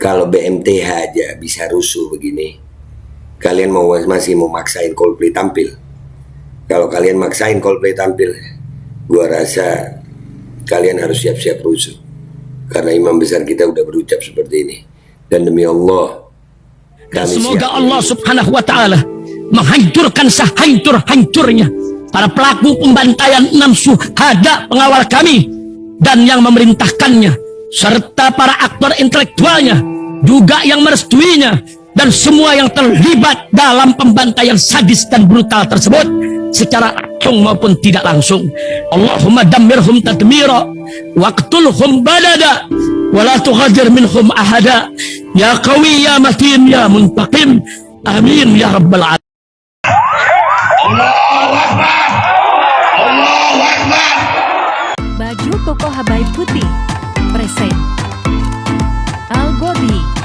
Kalau BMTH aja bisa rusuh begini, kalian masih mau maksain Coldplay tampil? Kalau kalian maksain Coldplay tampil, gua rasa kalian harus siap-siap rusuh. Karena imam besar kita udah berucap seperti ini. Dan demi Allah, dan semoga Allah Subhanahu wa Ta'ala menghancurkan sehancur-hancurnya para pelaku pembantaian 6 syuhada pengawal kami dan yang memerintahkannya, serta para aktor intelektualnya juga yang merestuinya, dan semua yang terlibat dalam pembantaian sadis dan brutal tersebut secara langsung maupun tidak langsung. Allahumma dammirhum tadmira waqtulhum badada wala tughadir minhum ahada ya qawi ya matin ya muntaqim amin ya rabbal alamin. Allahu Akbar, Allahu Akbar. Baju koko Habaib putih present Al-Gobi.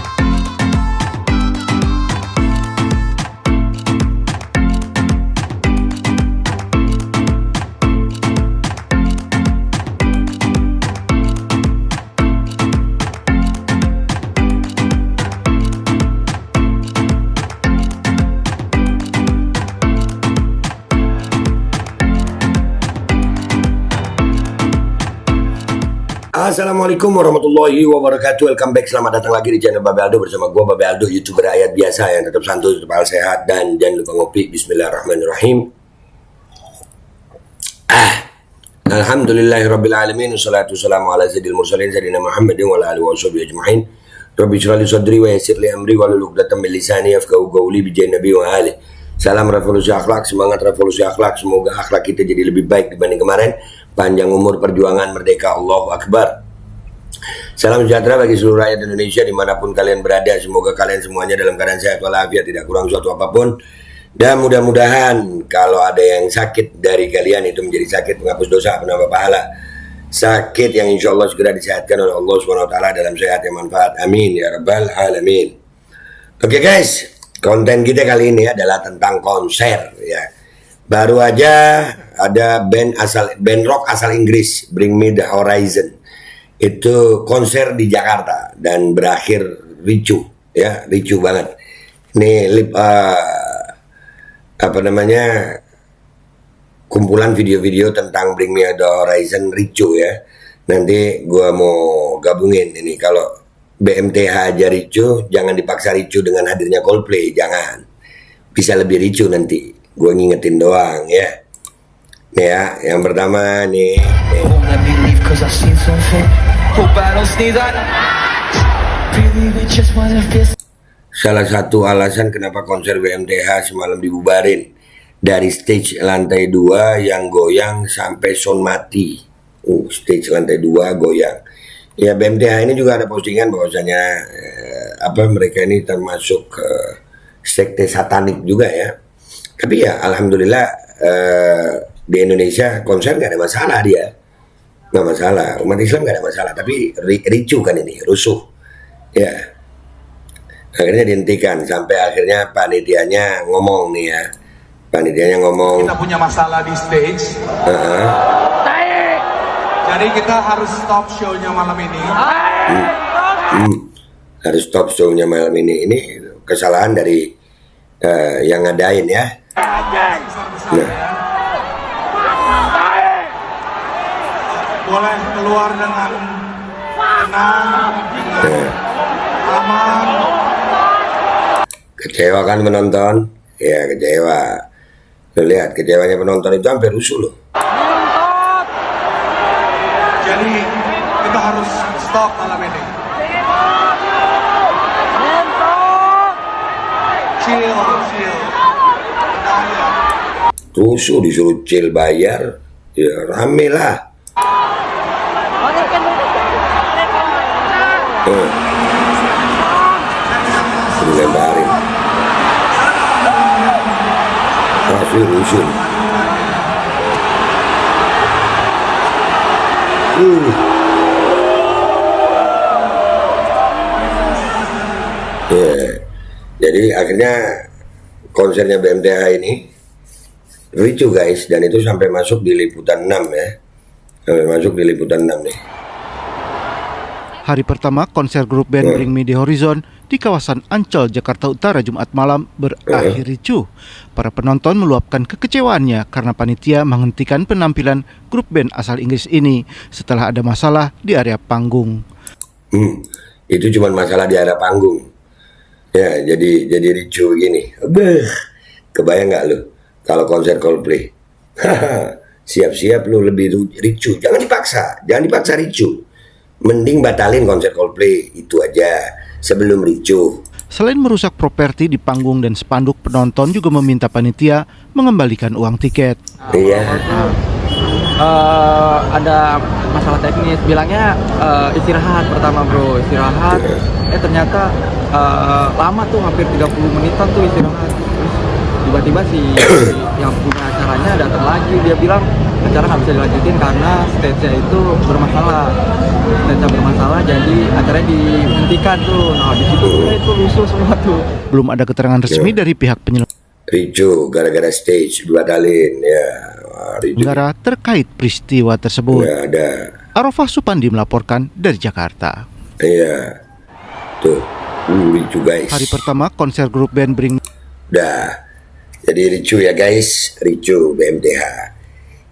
Assalamualaikum warahmatullahi wabarakatuh. Welcome back, selamat datang lagi di channel Babe Aldo bersama gua Babe Aldo, YouTuber rakyat biasa yang tetap santuy, tetap sehat, dan jangan lupa ngopi. Bismillahirrahmanirrahim. Alhamdulillahirabbil alamin, wassalatu wassalamu ala sayyidil mursalin sayyidina Muhammadin wa ala alihi washabihi ajmain. Rabbi shrah li sadri wa yassir li amri wahlul 'uqdatam min lisani yafqahu qawli bi jahi nabi wa ali. Salam revolusi akhlak, semangat revolusi akhlak. Semoga akhlak kita jadi lebih baik dibanding kemarin. Panjang umur, perjuangan, merdeka, Allahu Akbar. Salam sejahtera bagi seluruh rakyat Indonesia dimanapun kalian berada. Semoga kalian semuanya dalam keadaan sehat walafiat, tidak kurang suatu apapun. Dan mudah-mudahan kalau ada yang sakit dari kalian itu menjadi sakit penghapus dosa, penambah pahala. Sakit yang insya Allah segera disehatkan oleh Allah SWT dalam sehat yang manfaat. Amin ya rabbal alamin. Oke guys, konten kita kali ini adalah tentang konser ya. Baru aja ada band rock asal Inggris, Bring Me The Horizon. Itu konser di Jakarta dan berakhir ricuh ya, ricuh banget. Ini kumpulan video-video tentang Bring Me The Horizon ricuh ya. Nanti gua mau gabungin ini, kalau BMTH aja ricuh, jangan dipaksa ricuh dengan hadirnya Coldplay, jangan. Bisa lebih ricuh nanti. Gue ngingetin doang ya. Nih ya, yang pertama nih. Salah satu alasan kenapa konser BMTH semalam dibubarin, dari stage lantai 2 yang goyang sampai sound mati. Stage lantai 2 goyang. Ya, BMTH ini juga ada postingan bahwasanya mereka ini termasuk sekte satanik juga ya. Tapi ya alhamdulillah di Indonesia konser nggak ada masalah, dia nggak masalah, umat Islam nggak ada masalah. Tapi ricuh kan ini, rusuh ya, akhirnya dihentikan sampai akhirnya panitianya ngomong nih ya, panitianya ngomong kita punya masalah di stage, jadi kita harus stop show-nya malam ini. Harus stop show-nya malam ini kesalahan dari yang ngadain ya. Nah. Boleh keluar dengan tenang, aman. Kecewa kan penonton? Ya kecewa. Lo lihat kecewanya penonton itu hampir rusuh loh. Jadi kita harus stop malam ini. Chill. Rusuh disuruh chill, bayar ya rame lah. Dilemparin asli rusuh. Jadi akhirnya konsernya BMTH ini ricuh guys, dan itu sampai masuk di liputan 6 ya, sampai masuk di liputan 6 nih. Hari pertama konser grup band Bring Me The Horizon di kawasan Ancol, Jakarta Utara Jumat malam berakhir ricuh. Para penonton meluapkan kekecewaannya karena panitia menghentikan penampilan grup band asal Inggris ini setelah ada masalah di area panggung. Itu cuma masalah di area panggung. Ya, jadi ricuh gini. Beuh, kebayang nggak lu kalau konser Coldplay? Siap-siap lu lebih ricuh. Jangan dipaksa ricuh. Mending batalin konser Coldplay itu aja sebelum ricuh. Selain merusak properti di panggung dan spanduk, penonton juga meminta panitia mengembalikan uang tiket. Iya. Ada masalah teknis, bilangnya istirahat pertama bro, istirahat. Ternyata lama tuh, hampir 30 menitan tuh istirahat. Terus tiba-tiba si yang punya acaranya datang lagi, dia bilang acara nggak bisa dilanjutin karena stage-nya itu bermasalah. Stage-nya bermasalah, jadi acaranya dihentikan tuh. Nah di situ itu lusuh semua tuh. Belum ada keterangan resmi dari pihak penyelenggara Ricuh gara-gara stage dibatalin ya. negara terkait peristiwa tersebut. Ya ada. Arafah Supandi melaporkan dari Jakarta. Iya. Tuh, ricuh guys. Hari pertama konser grup band Bring Dah. Jadi ricuh ya guys, ricuh BMTH.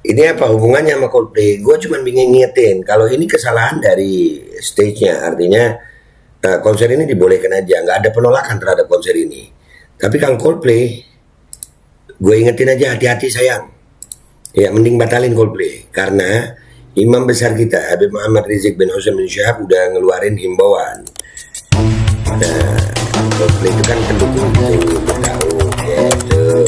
Ini apa hubungannya sama Coldplay? Gue cuma ingin ngingetin kalau ini kesalahan dari stage-nya, artinya konser ini dibolehkan aja, nggak ada penolakan terhadap konser ini. Tapi kalau Coldplay, gue ingetin aja, hati-hati sayang. Ya mending batalin Coldplay karena imam besar kita Habib Muhammad Rizik bin Hussein bin Syihab udah ngeluarin himbauan. Nah, Coldplay itu kan pendukung itu, tahu gitu.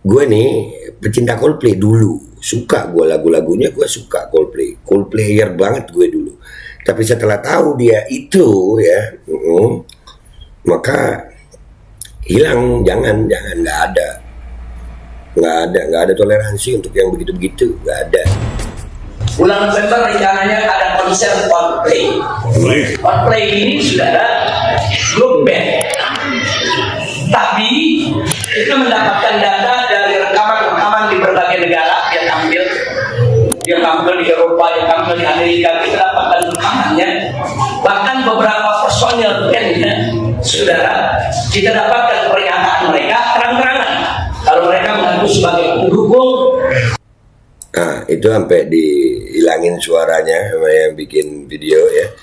Gue nih pecinta Coldplay dulu, suka gue lagu-lagunya, gue suka Coldplayer banget gue dulu. Tapi setelah tahu dia itu ya, maka hilang, jangan nggak ada toleransi untuk yang begitu-begitu, nggak ada. Bulan November rencananya ada konser Coldplay. Coldplay ini sudah ada grup band. Tapi kita mendapatkan data dari rekaman-rekaman di berbagai negara yang tampil. Dia tampil di Eropa, dia tampil di Amerika, kita dapatkan rekamannya. Bahkan beberapa personil bandnya, saudara, kita dapatkan pernyataan mereka terang-terangan kalau mereka mengaku sebagai pendukung. Nah, itu sampai dihilangin suaranya sama yang bikin video ya.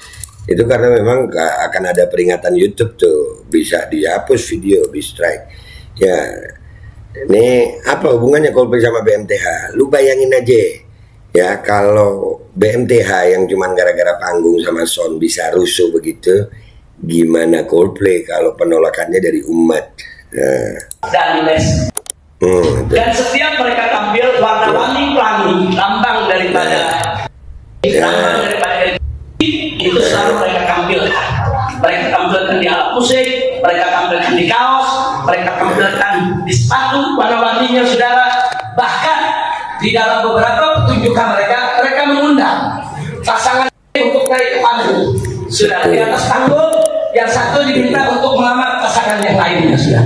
Itu karena memang akan ada peringatan YouTube tuh, bisa dihapus video, di strike. Ya, ini apa hubungannya Coldplay sama BMTH? Lu bayangin aja, ya kalau BMTH yang cuman gara-gara panggung sama sound bisa rusuh begitu, gimana Coldplay kalau penolakannya dari umat? Nah. Dan setiap mereka tampil warna-warni pelangi, lambang daripada itu selalu mereka tampilkan. Mereka tampilkan di alat musik, mereka tampilkan di kaos, mereka tampilkan di sepatu warna-warninya saudara. Bahkan di dalam beberapa pertunjukan mereka mengundang pasangan untuk naik ke panggung. Sudah di atas panggung, yang satu diminta untuk melamar pasangan yang lainnya sudah.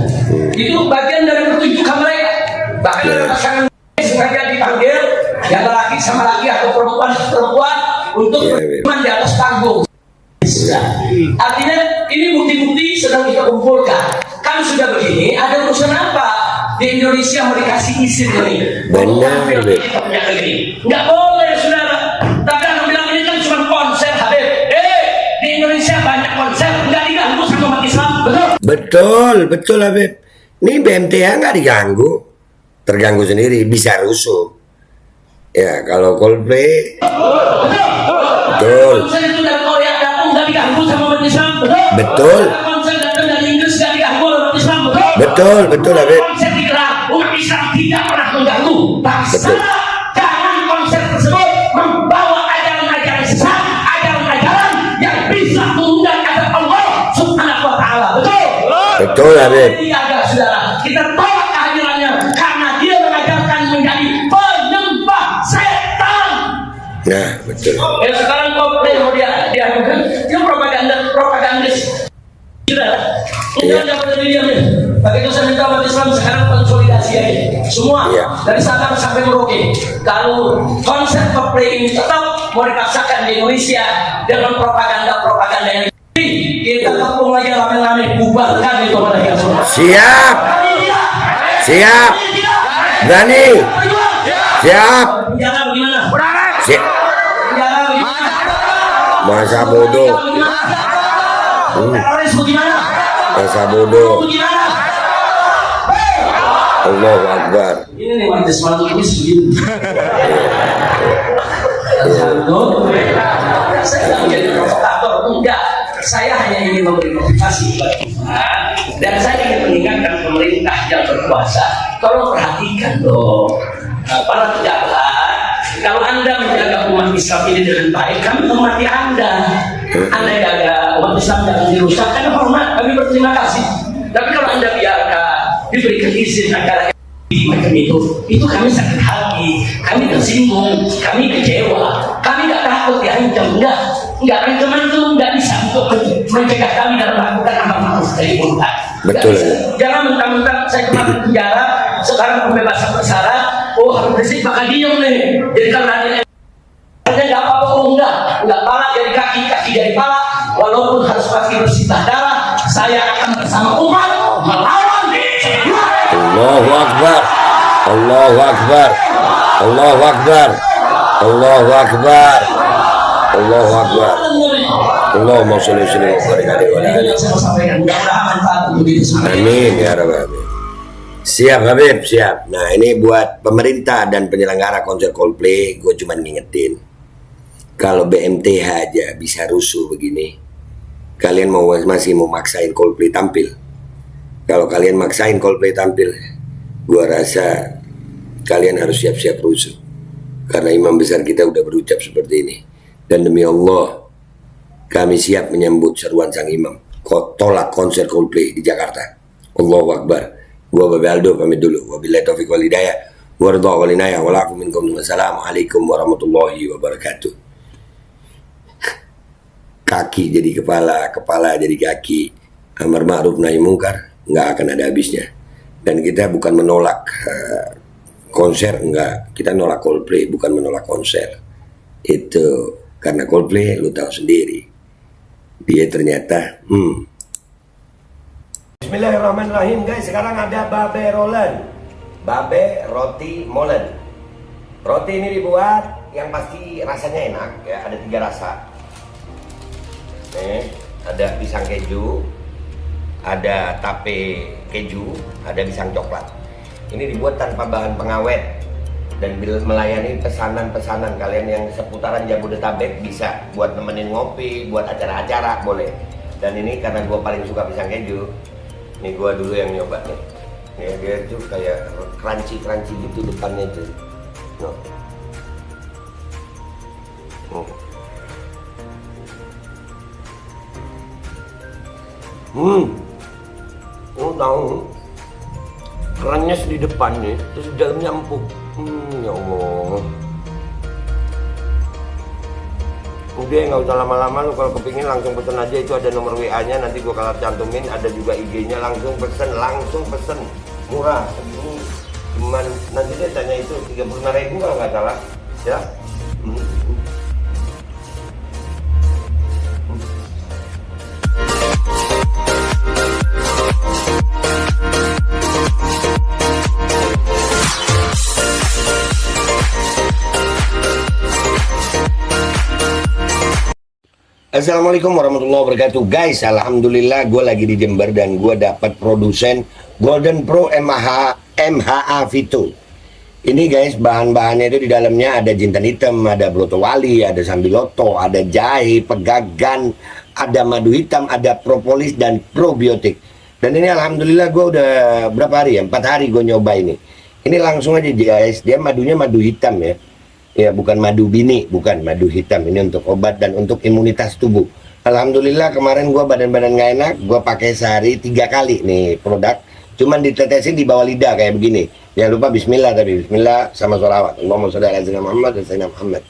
Itu bagian dari pertunjukan mereka. Bahkan ada pasangan sengaja dipanggil, yang laki sama laki atau perempuan untuk di atas panggung. Artinya ini bukti-bukti sedang kita kumpulkan. Kan sudah begini, ada urusan apa di Indonesia mau dikasih izin ini? Benar, nggak boleh saudara. Tapi yang bilang ini kan cuma konser Habib. Di Indonesia banyak konser nggak diganggu sama umat Islam, betul? Betul Habib. Ini BMTH nggak diganggu, terganggu sendiri, bisa rusuh. Ya kalau Coldplay, betul. Betul. Betul Habib. Konser digelar, umat Islam tidak pernah mengganggu. Betul. Jangan konser tersebut membawa ajaran-ajaran sesat, ajaran-ajaran yang bisa mengundang azab Allah Subhanahu wa taala. Betul Habib. Saudara, kita tolak kehadirannya karena dia mengajarkan menjadi penyembah setan. Nah, betul. Sekarang Coldplay mau dia propagandis. Saudara, Iya. Udah jangan jadi diam ya. Begitu saya minta umat Islam sekarang konsolidasi aja. Semua Iya. dari Sabang sampai Merauke. Kalau konsep Coldplay ini tetap mau dipaksakan di Indonesia dengan propaganda yang kita kepung lagi rame-rame bubarkan itu mereka semua. Siap. Siap. Berani. Siap. Penjara bagaimana? Siap. Penjara bagaimana? Masa bodoh. Teroris bagaimana? Masa bodoh. Bagaimana? Allahu Akbar. Ini nih majelis majelis begini. Saya tidak menjadi provokator, enggak. Saya hanya ingin memberi motivasi kepada umat dan saya ingin mengingatkan pemerintah yang berkuasa, tolong perhatikan dong para pejabat. Kalau Anda menjaga umat Islam ini dengan baik, kami menghormati Anda. Anda jaga umat Islam jangan dirusak, karena hormat, kami berterima kasih. Tapi kalau Anda biarkan diberikan izin agar macam itu kami sakit hati, kami tersinggung, kami kecewa, kami nggak takut diancam, nggak ancaman itu nggak bisa untuk mencegah kami dalam melakukan amal ma'ruf dari munkar. Betul. Jangan mentang-mentang saya kemarin penjara, sekarang pembebasan bersyarat, oh harus bersih maka diem nih. Jadi kalau nanti nggak apa-apa, oh nggak pala dari kaki, kaki dari pala, walaupun harus kaki bersih darah, saya akan bersama umat melawan. Allahu Akbar. Allahu Akbar. Allahu Akbar. Allahu Akbar. Allahu Akbar. Allahumma sholli wa sallim. Amin ya rabbal alamin. Siap Habib, siap. Nah ini buat pemerintah dan penyelenggara konser Coldplay, gue cuma ngingetin, kalau BMTH aja bisa rusuh begini, kalian masih mau maksain Coldplay tampil? Kalau kalian maksain Coldplay tampil, gua rasa kalian harus siap-siap rusuh. Karena imam besar kita udah berucap seperti ini. Dan demi Allah, kami siap menyambut seruan sang imam. Tolak konser Coldplay di Jakarta. Allahu Akbar. Gua Babe Aldo pamit dulu. Wabillahi taufiq wal hidayah. Wa ridha wal inayah. Wa la'afu minkum. Wassalamualaikum warahmatullahi wabarakatuh. Kaki jadi kepala, kepala jadi kaki. Amar ma'ruf nahi mungkar nggak akan ada habisnya. Dan kita bukan menolak konser, enggak. Kita nolak Coldplay, bukan menolak konser. Itu karena Coldplay lu tahu sendiri, dia ternyata Bismillahirrahmanirrahim guys. Sekarang ada Babe Rolen, Babe Roti Molen. Roti ini dibuat yang pasti rasanya enak ya. Ada 3 rasa. Nih, ada pisang keju, ada tape keju, ada pisang coklat. Ini dibuat tanpa bahan pengawet dan melayani pesanan-pesanan kalian yang seputaran Jabodetabek, bisa buat nemenin ngopi, buat acara-acara boleh. Dan ini karena gue paling suka pisang keju, nih gue dulu yang nyoba nih. Nih dia tuh kayak crunchy gitu depannya tuh. Oh tahu, kerannya di depannya, terus di dalamnya empuk. Ya Allah. Udah nggak usah lama-lama, lu kalau kepingin langsung pesen aja, itu ada nomor WA-nya, nanti gua kalau cantumin, ada juga IG-nya, langsung pesen, murah segini, cuman nanti dia tanya itu 35.000 kalau nggak salah, ya. Assalamualaikum warahmatullahi wabarakatuh guys. Alhamdulillah gue lagi di Jember dan gue dapat produsen Golden Pro MHA Vito. Ini guys, bahan-bahannya itu di dalamnya ada jintan hitam, ada broto wali, ada sambiloto, ada jahe, pegagan, ada madu hitam, ada propolis dan probiotik. Dan ini alhamdulillah gue udah berapa hari ya, 4 hari gue nyoba ini. Ini langsung aja guys, dia madunya madu hitam ya. Ya bukan madu bini, bukan madu hitam. Ini untuk obat dan untuk imunitas tubuh. Alhamdulillah kemarin gue badan-badan gak enak, gue pakai sehari 3 kali nih produk. Cuman ditetesin di bawah lidah kayak begini. Jangan lupa bismillah, tapi bismillah sama sholawat. Allahumma sholli ala sayyidina Muhammad dan sayyidina Muhammad.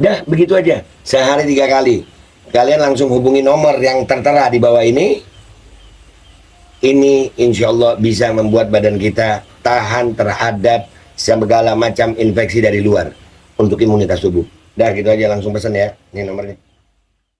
Dah, begitu aja. Sehari 3 kali. Kalian langsung hubungi nomor yang tertera di bawah ini. Ini insya Allah bisa membuat badan kita tahan terhadap segala macam infeksi dari luar untuk imunitas tubuh. Dah, gitu aja, langsung pesan ya. Ini nomornya.